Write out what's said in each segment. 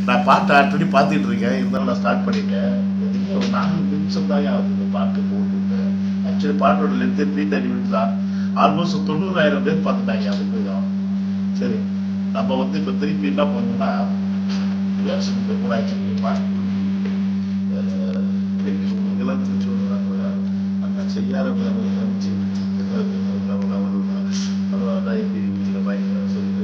நான் பாட்டு ஆல்ரெடி பார்த்துட்டு இருக்கேன், இருந்தாலும் நான் ஸ்டார்ட் பண்ணிட்டேன். எதுக்கு ஒரு 4 நிமிஷம் தான் ஆகுது இந்த பாட்டு போட்டு. ஆக்சுவலி பாட்டோட லென்த் 330 மினிட்ஸ் தான். ஆல்மோஸ்ட் 90,000 பேர் பார்த்துட்டாங்க அதுக்கு தான். சரி, நம்ம வந்து இப்போ திருப்பி என்ன பண்ணணும்னா ரியாக்ஷனுக்கு கூட ஆக்சுவலி பாட்டு இதெல்லாம் திருச்சி வருவாங்க. அங்கே செய்யாத இருந்துச்சு இப்படி வீட்டில் பயங்கர சொல்லி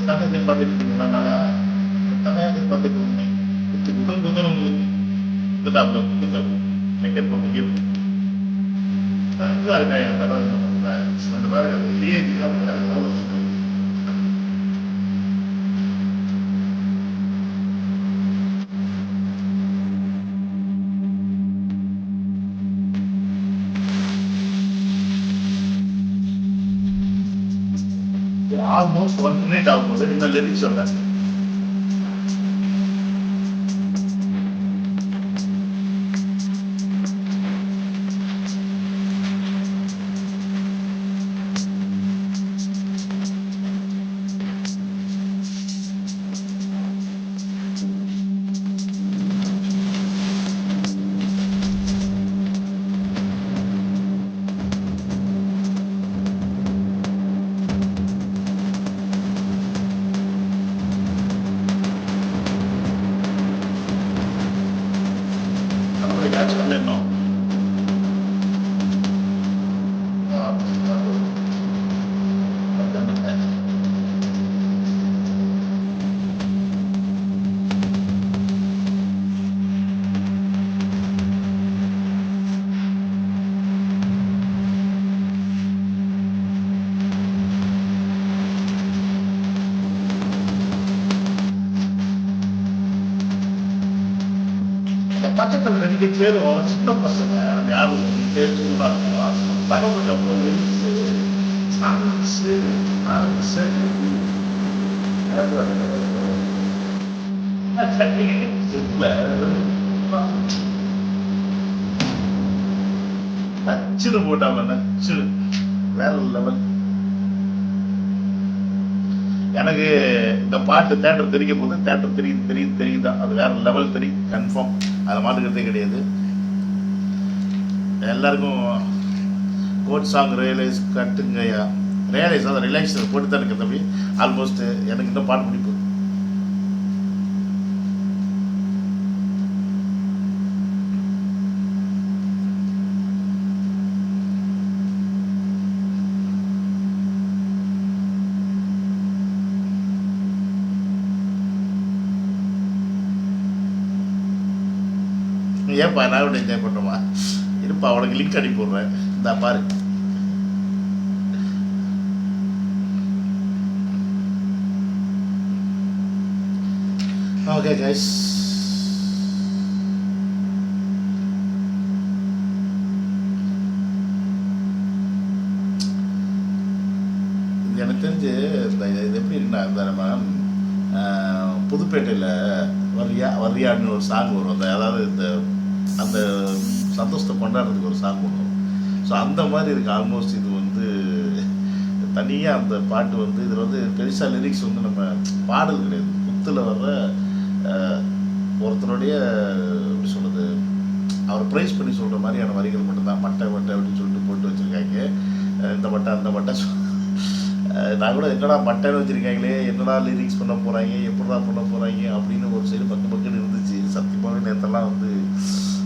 Tatangin pa rin yung mga tatangin pa rin yung tetap nakikita po yung enggak ada yang kalau sebenarnya dia juga bukan kalau almost 1 minute ஆகும்போது இந்த லிரிக்ஸ் சொல்றேன். Catch up no. பக்கத்தில் 2 பேரும் சின்ன பசங்க யாரும் நச்சுன்னு போட்டாங்க, நச்சுன்னு வேற லெவல். எனக்கு இந்த பாட்டு தேட்டர் தெரியும் போது தேட்டர் தெரியுதான், அது வேற லெவல் தெரியும் கன்ஃபார்ம், அதை மாட்டுக்கிறதே கிடையாது. எல்லாருக்கும் கோட் சாங் ரியலைஸ் கட்டுங்கய்யா, ரியலைஸ் அதை ரிலாக்ஸ் போட்டு தான் இருக்கு தம்பி. ஆல்மோஸ்ட் எனக்கு இன்னும் பாட்டு பிடிக்கும். ஏன்பா நான் விட என்ஜாய் பண்ணுறோமா? இருப்பா, அவனுக்கு லிங்க் அனுப்பி விட்றேன், இந்த பாரு. ஓகே கைஸ், எனக்கு தெரிஞ்சு இது எப்படி இருக்குன்னா, இந்த நம்ம புதுப்பேட்டையில் வர்றியான்னு ஒரு சாங் வரும், அதாவது இந்த அந்த சந்தோஷத்தை கொண்டாடுறதுக்கு ஒரு சாங் வரும். ஸோ அந்த மாதிரி இருக்குது ஆல்மோஸ்ட். இது வந்து தனியாக அந்த பாட்டு வந்து இதில் வந்து பெருசாக லிரிக்ஸ் வந்து நம்ம பாடல் கிடையாது, குத்தில் வர்ற ஒருத்தருடைய எப்படி சொல்கிறது, அவர் ப்ரைஸ் பண்ணி சொல்கிற மாதிரியான வரிகள் மட்டும்தான். மட்டை அப்படின்னு சொல்லிட்டு போட்டு வச்சுருக்காங்க. இந்த மட்டை அந்த மட்டை நான் கூட என்னடா மட்டைன்னு வச்சுருக்காங்களே, என்னடா லிரிக்ஸ் பண்ண போகிறாங்க, எப்படா பண்ண போகிறாங்க அப்படின்னு ஒரு சைடு பக்குன்னு இருந்துச்சு. சத்தியமாகவே நேற்றெல்லாம் வந்து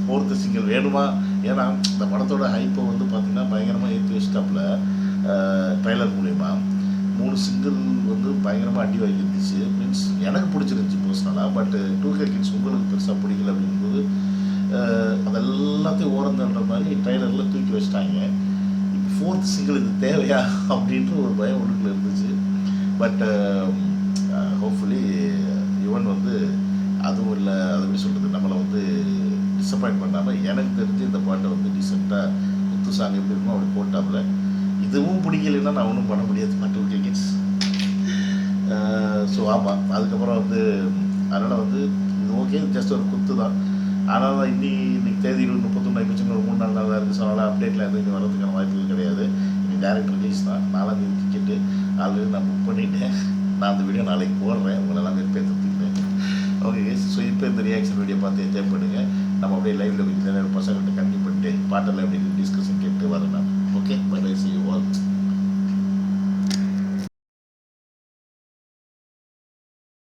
4th சிங்கிள் வேணுமா, ஏன்னா இந்த படத்தோட ஹைப்பை வந்து பார்த்திங்கன்னா பயங்கரமாக ஏற்றி வச்சிட்டாப்புல ட்ரைலர் மூலயமா. 3 சிங்கிள் வந்து பயங்கரமாக அடி வாங்கிருந்துச்சு. மீன்ஸ் எனக்கு பிடிச்சிருந்துச்சி பர்சனலாக. பட் 2K கிட்ஸ் உங்களுக்கு பெருசாக பிடிக்கல அப்படிங்கும்போது அதெல்லாத்தையும் ஓரந்தன்ற மாதிரி ட்ரைலரில் தூக்கி வச்சிட்டாங்க. இப்போ 4th சிங்கிள் இது தேவையா அப்படின்ற ஒரு பயம் உள்ளுக்குள்ள இருந்துச்சு. பட் ஹோப்ஃபுல்லி யுவன் வந்து அதுவும் இல்லை, அது எப்படி சொல்கிறது, நம்மளை வந்து டிசப்பாயின்ட் பண்ணாமல் எனக்கு தெரிஞ்சு இந்த பாட்டை வந்து டீசெண்டாக குத்து சாங் எப்படி இருக்குமோ அப்படி போட்டாப்புல. இதுவும் பிடிக்கலைன்னா நான் ஒன்றும் பண்ண முடியாது. 2K kids. ஸோ ஆமாம், அதுக்கப்புறம் வந்து அதனால் வந்து இது ஓகே, ஜஸ்ட் ஒரு குத்து தான். ஆனால் தான் இன்னைக்கு தேதி 31 ஆகிடுச்சுங்க, ஒரு 3-4 நாள் தான் இருக்குது. ஸோ அதனால் அப்டேட்டில் எதுவும் வரதுக்கான வாய்ப்புகள் கிடையாது. இன்னைக்கு டேரக்ட் ரிலீஸ் தான். 4ஆம் தேதி டிக்கெட்டு ஆல்ரெடி நான் புக் பண்ணிவிட்டேன். நான் அந்த வீடியோ நாளைக்கு போடுறேன், உங்களெல்லாம் வெறுப்பேற்றுறேன். Okay case. ஸோ இப்போ இந்த ரியாக்ஷன் வீடியோ பார்த்து என்ஜாய் பண்ணுங்கள். நம்ம அப்படியே லைவில் கொஞ்சம் பசங்கள்கிட்ட கண்டிப்பாக பாட்டெல்லாம் எப்படி டிஸ்கஷன் கேட்டு வரேன் நான். Okay, bye bye, see you.